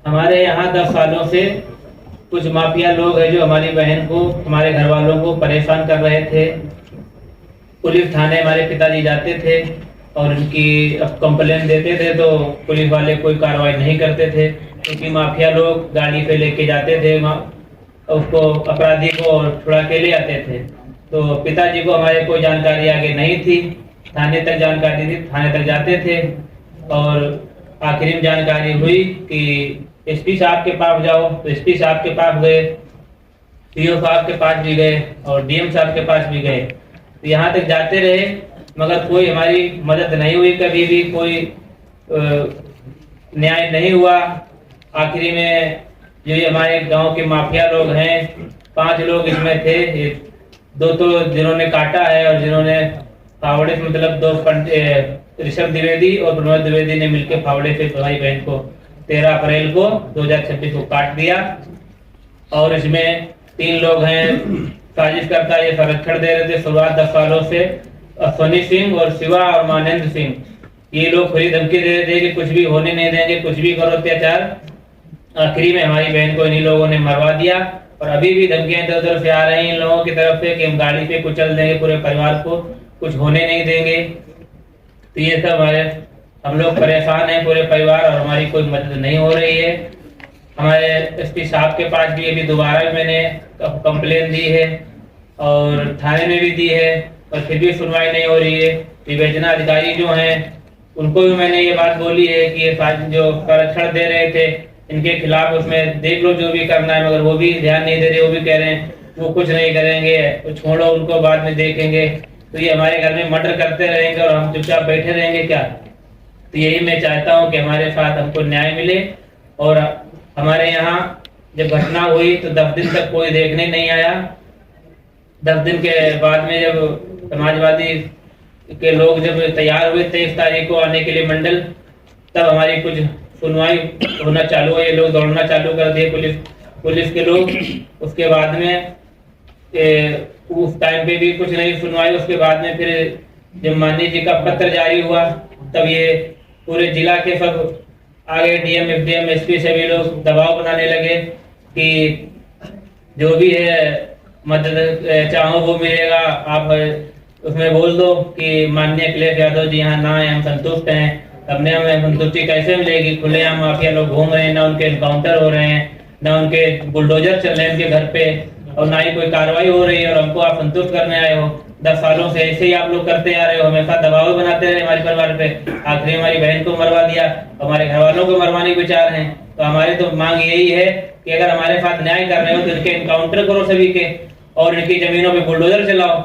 हमारे यहाँ 10 सालों से कुछ माफिया लोग हैं जो हमारी बहन को, हमारे घर वालों को परेशान कर रहे थे। पुलिस थाने हमारे पिताजी जाते थे और उनकी कंप्लेन देते थे तो पुलिस वाले कोई कार्रवाई नहीं करते थे, क्योंकि माफिया लोग गाड़ी पे लेके जाते थे उसको, अपराधी को, और छुड़ा के ले आते थे। तो पिताजी को हमारे कोई जानकारी आगे नहीं थी, थाने तक जानकारी थी, थाने तक जाते थे और आखिरी में जानकारी हुई कि एसपी साहब के पास जाओ, तो एसपी साहब के पास गए, पीओ साहब के पास भी गए और डीएम साहब के पास भी गए। तो यहाँ तक जाते रहे मगर कोई हमारी मदद नहीं हुई, कभी भी कोई न्याय नहीं हुआ। आखिरी में जो ये हमारे गांव के माफिया लोग हैं, 5 लोग इसमें थे, 2 तो जिन्होंने काटा है और जिन्होंने फावड़े से, मतलब 2 ऋषभ द्विवेदी और प्रमोद द्विवेदी ने मिलकर फावड़े से हमारी बहन को 13 अप्रैल को 2026 को काट दिया। और इसमें 3 लोग हैं साजिश करता ये संरक्षण दे रहे थे शुरुआत 10 सालों से, सोनी सिंह और शिवा और मानंद सिंह। ये लोग खुली धमकी दे रहे थे कि कुछ भी होने नहीं देंगे, कुछ भी करो अत्याचार। आखिरी में हमारी बहन को इन्हीं लोगों ने मरवा दिया और अभी भी धमकियां इधर उधर से आ रही हैं इन लोगों की तरफ से कि हम गाड़ी पे कुचल देंगे, पूरे परिवार को कुछ होने नहीं देंगे। तो ये सब हम लोग परेशान हैं पूरे परिवार और हमारी कोई मदद नहीं हो रही है। हमारे एसपी साहब के पास भी अभी दोबारा मैंने कंप्लेन दी है और थाने में भी दी है और फिर भी सुनवाई नहीं हो रही है। विवेचना अधिकारी जो हैं उनको भी मैंने ये बात बोली है कि ये जो संरक्षण दे रहे थे इनके खिलाफ उसमें देख लो जो भी करना है, मगर वो भी ध्यान नहीं दे रहे। वो भी कह रहे हैं वो कुछ नहीं करेंगे, तो छोड़ो उनको, बाद में देखेंगे। तो ये हमारे घर में मर्डर करते रहेंगे और हम चुपचाप बैठे रहेंगे क्या? तो यही मैं चाहता हूँ कि हमारे साथ हमको न्याय मिले। और हमारे यहाँ जब घटना हुई तो 10 दिन तक कोई देखने नहीं आया। 10 दिन के बाद में जब समाजवादी के लोग जब तैयार हुए 23 तारीख को आने के लिए मंडल, तब हमारी कुछ सुनवाई होना चालू है। ये लोग दौड़ना चालू कर दिए पुलिस के लोग। उसके बाद में उस टाइम पे भी कुछ नहीं सुनवाई। उसके बाद में फिर जब माननीय जी का पत्र जारी हुआ तब ये पूरे जिला के सब आगे डीएम, एसडीएम, एसपी सभी लोग दबाव बनाने लगे कि जो भी है मदद चाहो वो मिलेगा। आप उसमें बोल दो कि माननीय अखिलेश यादव जी यहाँ ना आए, हम संतुष्ट हैं। हमने हमें संतुष्टि कैसे मिलेगी? खुलेआम माफिया लोग घूम रहे हैं, ना उनके एनकाउंटर हो रहे हैं, ना उनके बुलडोजर चल रहे हैं उनके घर पे, और ना ही कोई कार्रवाई हो रही है। और हमको आप संतुष्ट करने आए हो। 10 सालों से ऐसे ही आप लोग करते आ रहे हो, हमेशा दबाव बनाते रहे हमारे परिवार पे। आखिरी हमारी बहन को मरवा दिया, हमारे घर वालों को मरवाने के विचार हैं। तो हमारी तो मांग यही है कि अगर हमारे साथ न्याय कर रहे हो तो इनके एनकाउंटर करो सभी के, और इनकी जमीनों पे बुलडोजर चलाओ।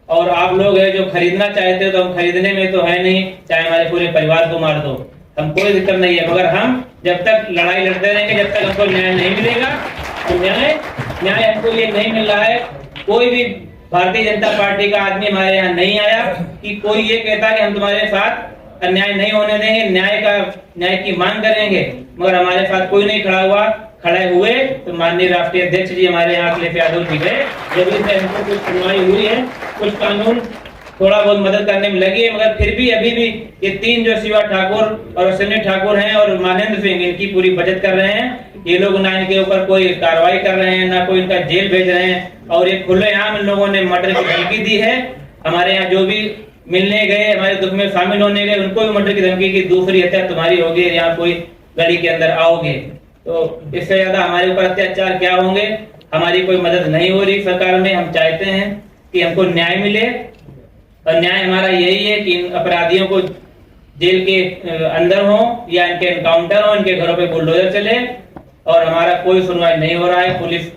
और आप लोग है जो खरीदना चाहते हो तो हम खरीदने में तो है नहीं, चाहे हमारे पूरे परिवार को मार दो, हम कोई दिक्कत नहीं है। मगर हम जब तक लड़ाई लड़ते रहेंगे, जब तक हमको न्याय नहीं मिलेगा, तो न्याय हमको ये नहीं मिल रहा है। कोई भी भारतीय जनता पार्टी का आदमी हमारे यहाँ नहीं आया कि कोई ये कहता है कि हम तुम्हारे साथ अन्याय नहीं होने देंगे, न्याय की मांग करेंगे, मगर हमारे साथ कोई नहीं खड़ा हुआ। खड़े हुए तो माननीय राष्ट्रीय अध्यक्ष जी हमारे यहाँ अखिलेश यादव जी गए, जब इनसे हमको कुछ सुनवाई हुई है, कुछ कानून थोड़ा बहुत मदद करने में लगी है। मगर फिर भी अभी भी ये 3 जो शिवा ठाकुर और अश्विनी ठाकुर हैं और मानंद सिंह, इनकी पूरी बचत कर रहे हैं। ये लोग ना इनके ऊपर कोई कार्रवाई कर रहे हैं, ना कोई इनका जेल भेज रहे हैं। और ये खुलेआम इन लोगों ने मर्डर की धमकी दी है। हमारे यहाँ जो भी मिलने गए, हमारे दुख में शामिल होने गए, उनको भी मर्डर की धमकी की, दूसरी हत्या तुम्हारी होगी, यहाँ कोई गली के अंदर आओगे। तो इससे ज्यादा हमारे ऊपर अत्याचार क्या होंगे? हमारी कोई मदद नहीं हो रही सरकार में। हम चाहते हैं कि हमको न्याय मिले, और न्याय हमारा यही है कि इन अपराधियों को जेल के अंदर हो या इनके एनकाउंटर हो, इनके घरों पे बुलडोजर चले। और हमारा कोई सुनवाई नहीं हो रहा है, पुलिस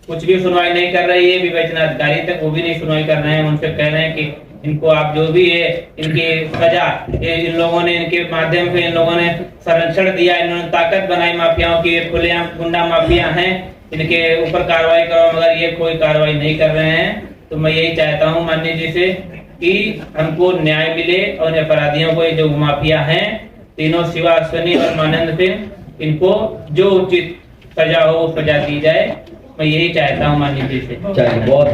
कुछ भी सुनवाई नहीं कर रही है, विवेचना अधिकारी तक वो भी नहीं सुनवाई कर रहे हैं। उनसे कह रहे हैं कि इनको आप जो भी है इनकी सजा, इन लोगों ने, इनके माध्यम से इन लोगों ने संरक्षण दिया, इन्होंने ताकत बनाई माफियाओं की, खुलेआम गुंडा माफिया हैं, इनके ऊपर कार्रवाई करो। मगर ये कोई कार्रवाई नहीं कर रहे हैं। तो मैं यही चाहता हूँ माननीय जी से कि हमको न्याय मिले और अपराधियों को, जो माफिया हैं तीनों शिवा, अश्विनी और मानंद सिंह, इनको जो उचित सजा हो वो सजा दी जाए। मैं यही चाहता हूँ माननीय जी से। बहुत